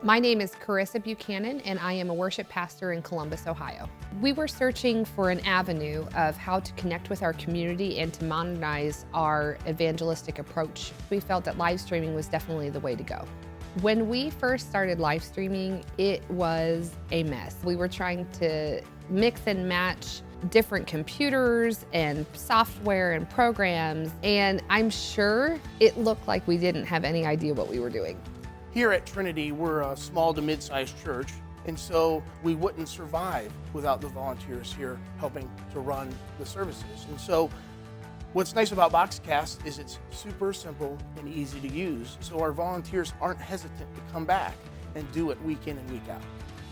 My name is Carissa Buchanan, and I am a worship pastor in Columbus, Ohio. We were searching for an avenue of how to connect with our community and to modernize our evangelistic approach. We felt that live streaming was definitely the way to go. When we first started live streaming, it was a mess. We were trying to mix and match different computers and software and programs, and I'm sure it looked like we didn't have any idea what we were doing. Here at Trinity, we're a small to mid-sized church, and so we wouldn't survive without the volunteers here helping to run the services. And so what's nice about BoxCast is it's super simple and easy to use, so our volunteers aren't hesitant to come back and do it week in and week out.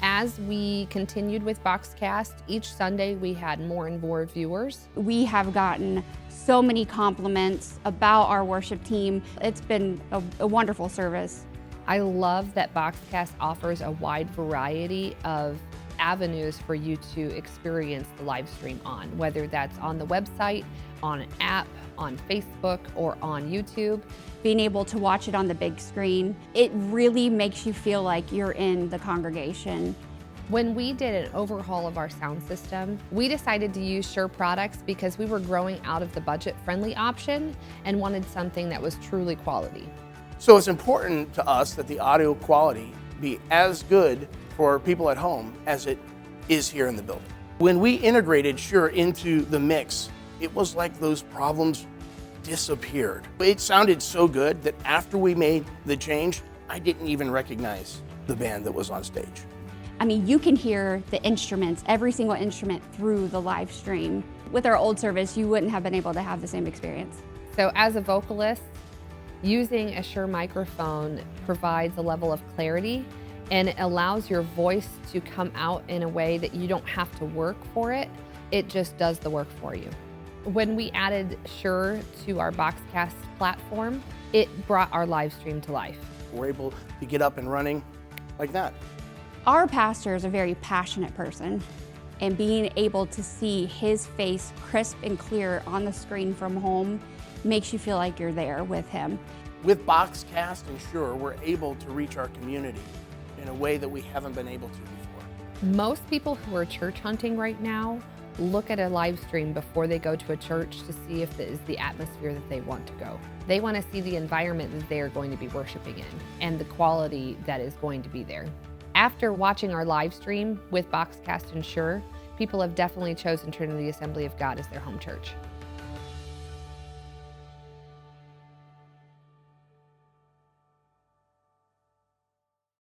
As we continued with BoxCast, each Sunday we had more and more viewers. We have gotten so many compliments about our worship team. It's been a wonderful service. I love that BoxCast offers a wide variety of avenues for you to experience the live stream on, whether that's on the website, on an app, on Facebook, or on YouTube. Being able to watch it on the big screen, it really makes you feel like you're in the congregation. When we did an overhaul of our sound system, we decided to use Shure products because we were growing out of the budget-friendly option and wanted something that was truly quality. So it's important to us that the audio quality be as good for people at home as it is here in the building. When we integrated Shure into the mix, it was like those problems disappeared. It sounded so good that after we made the change, I didn't even recognize the band that was on stage. I mean, you can hear the instruments, every single instrument through the live stream. With our old service, you wouldn't have been able to have the same experience. So as a vocalist, using a Shure microphone provides a level of clarity, and it allows your voice to come out in a way that you don't have to work for it. It just does the work for you. When we added Shure to our BoxCast platform, it brought our live stream to life. We're able to get up and running like that. Our pastor is a very passionate person, and being able to see his face crisp and clear on the screen from home makes you feel like you're there with him. With BoxCast and Shure, we're able to reach our community in a way that we haven't been able to before. Most people who are church hunting right now look at a live stream before they go to a church to see if it is the atmosphere that they want to go. They want to see the environment that they are going to be worshiping in and the quality that is going to be there. After watching our live stream with BoxCast and Shure, people have definitely chosen Trinity Assembly of God as their home church.